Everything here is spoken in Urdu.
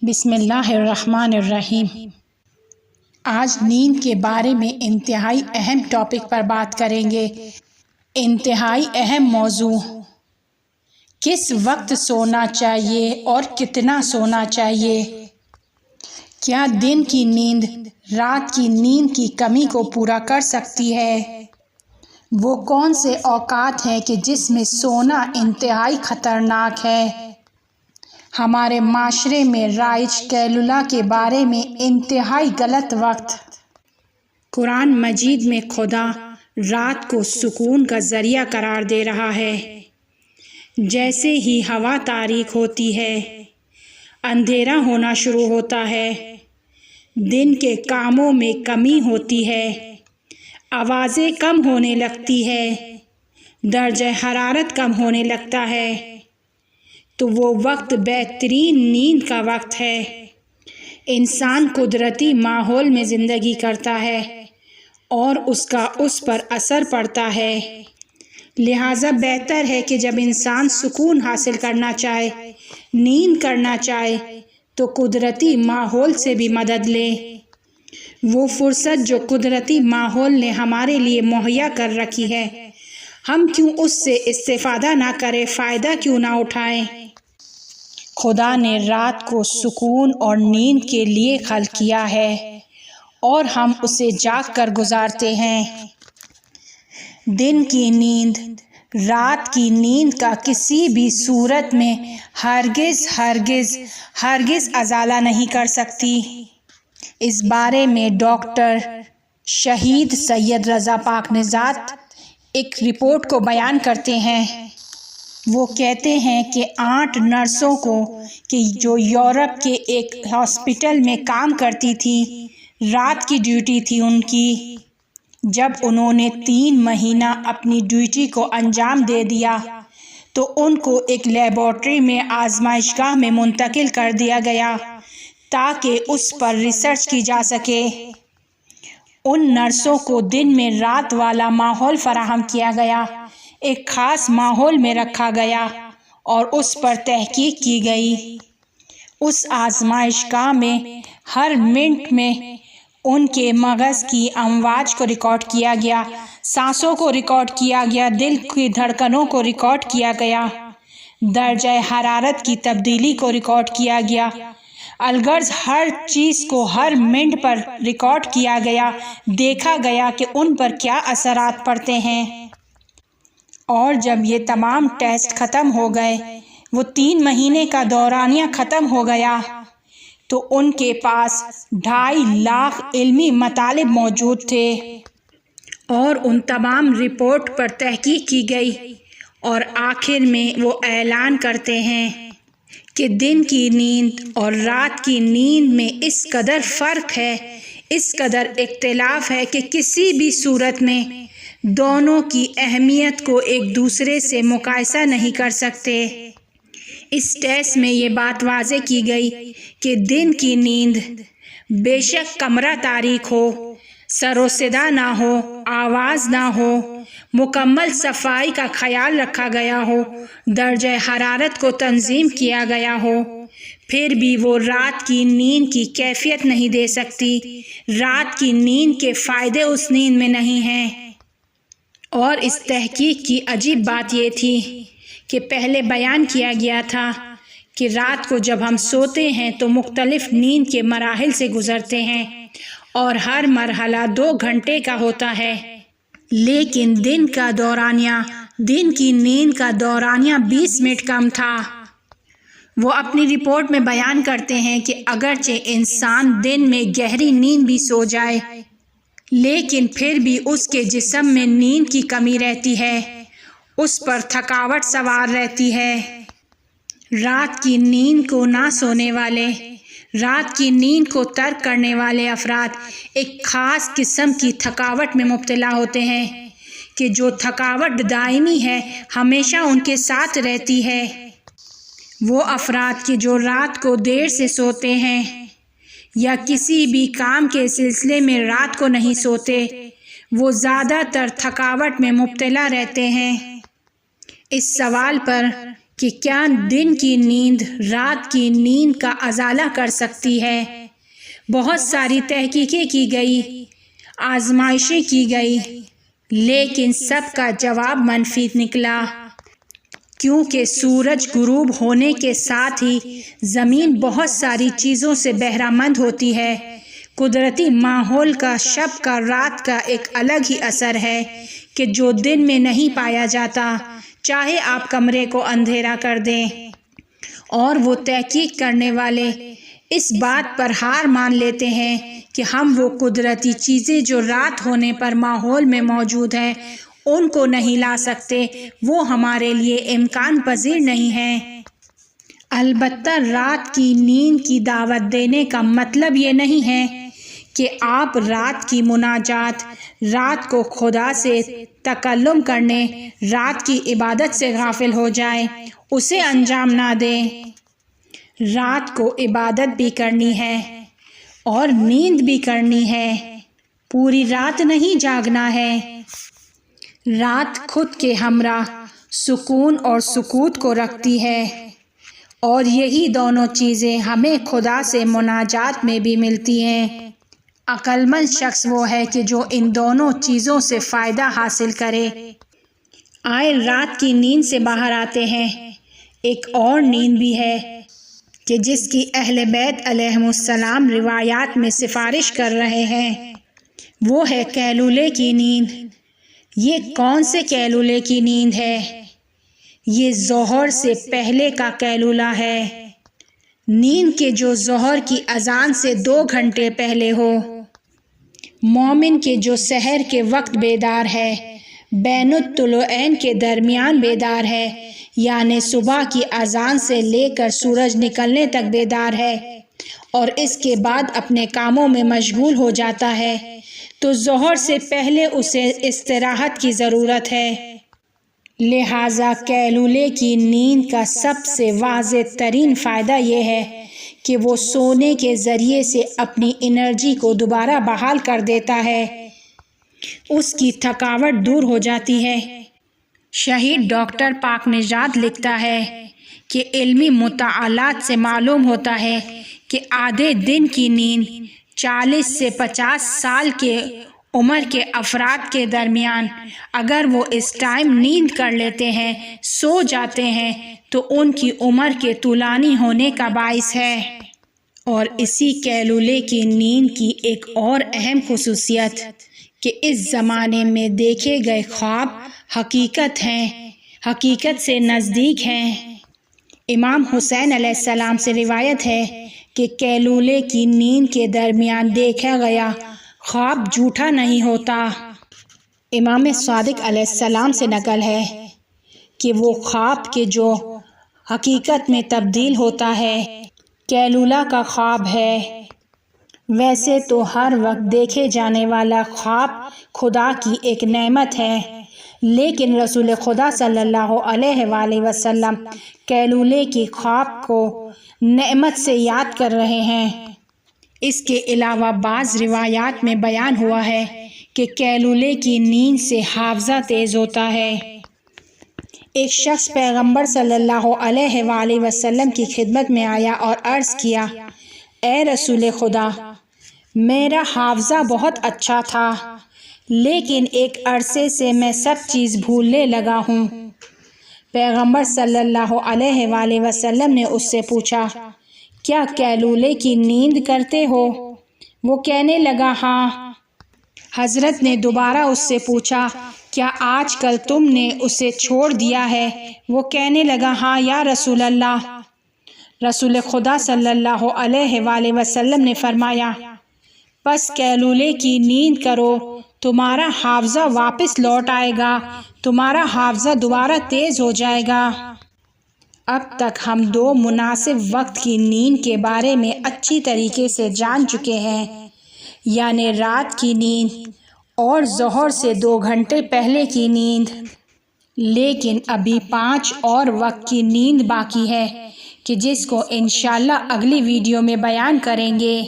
بسم اللہ الرحمن الرحیم۔ آج نیند کے بارے میں انتہائی اہم ٹاپک پر بات کریں گے۔ انتہائی اہم موضوع، کس وقت سونا چاہیے اور کتنا سونا چاہیے؟ کیا دن کی نیند رات کی نیند کی کمی کو پورا کر سکتی ہے؟ وہ کون سے اوقات ہیں کہ جس میں سونا انتہائی خطرناک ہے؟ ہمارے معاشرے میں رائج قیلولہ کے بارے میں انتہائی غلط وقت۔ قرآن مجید میں خدا رات کو سکون کا ذریعہ قرار دے رہا ہے۔ جیسے ہی ہوا تاریک ہوتی ہے، اندھیرا ہونا شروع ہوتا ہے، دن کے کاموں میں کمی ہوتی ہے، آوازیں کم ہونے لگتی ہے، درجہ حرارت کم ہونے لگتا ہے، تو وہ وقت بہترین نیند کا وقت ہے۔ انسان قدرتی ماحول میں زندگی کرتا ہے اور اس کا اس پر اثر پڑتا ہے، لہٰذا بہتر ہے کہ جب انسان سکون حاصل کرنا چاہے، نیند کرنا چاہے، تو قدرتی ماحول سے بھی مدد لے۔ وہ فرصت جو قدرتی ماحول نے ہمارے لیے مہیا کر رکھی ہے، ہم کیوں اس سے استفادہ نہ کریں، فائدہ کیوں نہ اٹھائیں؟ خدا نے رات کو سکون اور نیند کے لیے خلق کیا ہے اور ہم اسے جاگ کر گزارتے ہیں۔ دن کی نیند رات کی نیند کا کسی بھی صورت میں ہرگز ہرگز ہرگز ازالہ نہیں کر سکتی۔ اس بارے میں ڈاکٹر شہید سید رضا پاک نژاد ایک رپورٹ کو بیان کرتے ہیں۔ وہ کہتے ہیں کہ 8 نرسوں کو کہ جو یورپ کے ایک ہاسپٹل میں کام کرتی تھی، رات کی ڈیوٹی تھی ان کی۔ جب انہوں نے 3 مہینہ اپنی ڈیوٹی کو انجام دے دیا تو ان کو ایک لیبارٹری میں آزمائش گاہ میں منتقل کر دیا گیا تاکہ اس پر ریسرچ کی جا سکے۔ ان نرسوں کو دن میں رات والا ماحول فراہم کیا گیا، ایک خاص ماحول میں رکھا گیا اور اس پر تحقیق کی گئی۔ اس آزمائش گاہ میں ہر منٹ میں ان کے مغز کی امواج کو ریکارڈ کیا گیا، سانسوں کو ریکارڈ کیا گیا، دل کی دھڑکنوں کو ریکارڈ کیا گیا، درجہ حرارت کی تبدیلی کو ریکارڈ کیا گیا، الغرض ہر چیز کو ہر منٹ پر ریکارڈ کیا گیا، دیکھا گیا کہ ان پر کیا اثرات پڑتے ہیں۔ اور جب یہ تمام ٹیسٹ ختم ہو گئے، وہ 3 مہینے کا دورانیہ ختم ہو گیا، تو ان کے پاس 2.5 لاکھ علمی مطالب موجود تھے اور ان تمام رپورٹ پر تحقیق کی گئی اور آخر میں وہ اعلان کرتے ہیں کہ دن کی نیند اور رات کی نیند میں اس قدر فرق ہے، اس قدر اختلاف ہے کہ کسی بھی صورت میں دونوں کی اہمیت کو ایک دوسرے سے مقایسہ نہیں کر سکتے۔ اس ٹیسٹ میں یہ بات واضح کی گئی کہ دن کی نیند بے شک کمرہ تاریک ہو، سر و صدا نہ ہو، آواز نہ ہو، مکمل صفائی کا خیال رکھا گیا ہو، درجہ حرارت کو تنظیم کیا گیا ہو، پھر بھی وہ رات کی نیند کی کیفیت نہیں دے سکتی۔ رات کی نیند کے فائدے اس نیند میں نہیں ہیں۔ اور اس تحقیق کی عجیب بات یہ تھی کہ پہلے بیان کیا گیا تھا کہ رات کو جب ہم سوتے ہیں تو مختلف نیند کے مراحل سے گزرتے ہیں اور ہر مرحلہ 2 گھنٹے کا ہوتا ہے، لیکن دن کی نیند کا دورانیہ 20 منٹ کم تھا۔ وہ اپنی رپورٹ میں بیان کرتے ہیں کہ اگرچہ انسان دن میں گہری نیند بھی سو جائے، لیکن پھر بھی اس کے جسم میں نیند کی کمی رہتی ہے، اس پر تھکاوٹ سوار رہتی ہے۔ رات کی نیند کو نہ سونے والے، رات کی نیند کو ترک کرنے والے افراد ایک خاص قسم کی تھکاوٹ میں مبتلا ہوتے ہیں کہ جو تھکاوٹ دائمی ہے، ہمیشہ ان کے ساتھ رہتی ہے۔ وہ افراد کہ جو رات کو دیر سے سوتے ہیں یا کسی بھی کام کے سلسلے میں رات کو نہیں سوتے، وہ زیادہ تر تھکاوٹ میں مبتلا رہتے ہیں۔ اس سوال پر کہ کیا دن کی نیند رات کی نیند کا ازالہ کر سکتی ہے؟ بہت ساری تحقیقیں کی گئی، آزمائشیں کی گئی، لیکن سب کا جواب منفی نکلا، کیونکہ سورج غروب ہونے کے ساتھ ہی زمین بہت ساری چیزوں سے بہرہ مند ہوتی ہے۔ قدرتی ماحول کا شب کا رات کا ایک الگ ہی اثر ہے کہ جو دن میں نہیں پایا جاتا، چاہے آپ کمرے کو اندھیرا کر دیں۔ اور وہ تحقیق کرنے والے اس بات پر ہار مان لیتے ہیں کہ ہم وہ قدرتی چیزیں جو رات ہونے پر ماحول میں موجود ہیں ان کو نہیں لا سکتے، وہ ہمارے لیے امکان پذیر نہیں ہیں۔ البتہ رات کی نیند کی دعوت دینے کا مطلب یہ نہیں ہے کہ آپ رات کی مناجات، رات کو خدا سے تکلم کرنے، رات کی عبادت سے غافل ہو جائیں، اسے انجام نہ دیں۔ رات کو عبادت بھی کرنی ہے اور نیند بھی کرنی ہے، پوری رات نہیں جاگنا ہے۔ رات خود کے ہمراہ سکون اور سکوت کو رکھتی ہے، اور یہی دونوں چیزیں ہمیں خدا سے مناجات میں بھی ملتی ہیں۔ عقل مند شخص وہ ہے کہ جو ان دونوں چیزوں سے فائدہ حاصل کرے۔ آئے رات کی نیند سے باہر آتے ہیں۔ ایک اور نیند بھی ہے کہ جس کی اہل بیت علیہم السلام روایات میں سفارش کر رہے ہیں، وہ ہے قیلولے کی نیند۔ یہ کون سے قیلولے کی نیند ہے؟ یہ ظہر سے پہلے کا قیلولہ ہے، نیند کے جو ظہر کی اذان سے 2 گھنٹے پہلے ہو۔ مومن کے جو سحر کے وقت بیدار ہے، بین الطلوعین کے درمیان بیدار ہے، یعنی صبح کی اذان سے لے کر سورج نکلنے تک بیدار ہے، اور اس کے بعد اپنے کاموں میں مشغول ہو جاتا ہے، تو ظہر سے پہلے اسے استراحت کی ضرورت ہے۔ لہٰذا قیلولے کی نیند کا سب سے واضح ترین فائدہ یہ ہے کہ وہ سونے کے ذریعے سے اپنی انرجی کو دوبارہ بحال کر دیتا ہے، اس کی تھکاوٹ دور ہو جاتی ہے۔ شہید ڈاکٹر پاک نژاد لکھتا ہے کہ علمی مطالعات سے معلوم ہوتا ہے کہ آدھے دن کی نیند 40 سے 50 سال کے عمر کے افراد کے درمیان اگر وہ اس ٹائم نیند کر لیتے ہیں، سو جاتے ہیں، تو ان کی عمر کے طولانی ہونے کا باعث ہے۔ اور اسی قیلولے کی نیند کی ایک اور اہم خصوصیت کہ اس زمانے میں دیکھے گئے خواب حقیقت ہیں، حقیقت سے نزدیک ہیں۔ امام حسین علیہ السلام سے روایت ہے کہ قیلولے کی نیند کے درمیان دیکھا گیا خواب جھوٹا نہیں ہوتا۔ امام صادق علیہ السلام سے نقل ہے کہ وہ خواب کے جو حقیقت میں تبدیل ہوتا ہے قیلولہ کا خواب ہے۔ ویسے تو ہر وقت دیکھے جانے والا خواب خدا کی ایک نعمت ہے، لیکن رسول خدا صلی اللہ علیہ وآلہ وسلم قیلولے کی خواب کو نعمت سے یاد کر رہے ہیں۔ اس کے علاوہ بعض روایات میں بیان ہوا ہے کہ قیلولے کی نیند سے حافظہ تیز ہوتا ہے۔ ایک شخص پیغمبر صلی اللہ علیہ وآلہ وسلم کی خدمت میں آیا اور عرض کیا، اے رسول خدا، میرا حافظہ بہت اچھا تھا، لیکن ایک عرصے سے میں سب چیز بھولنے لگا ہوں۔ پیغمبر صلی اللہ علیہ وآلہ وسلم نے اس سے پوچھا، کیا قیلولے کی نیند کرتے ہو؟ وہ کہنے لگا، ہاں۔ حضرت نے دوبارہ اس سے پوچھا، کیا آج کل تم نے اسے چھوڑ دیا ہے؟ وہ کہنے لگا، ہاں یا رسول اللہ۔ رسول خدا صلی اللہ علیہ وآلہ وسلم نے فرمایا، پس قیلولے کی نیند کرو، تمہارا حافظہ واپس لوٹ آئے گا، تمہارا حافظہ دوبارہ تیز ہو جائے گا۔ اب تک ہم 2 مناسب وقت کی نیند کے بارے میں اچھی طریقے سے جان چکے ہیں، یعنی رات کی نیند اور ظہر سے 2 گھنٹے پہلے کی نیند، لیکن ابھی 5 اور وقت کی نیند باقی ہے کہ جس کو انشاءاللہ اگلی ویڈیو میں بیان کریں گے۔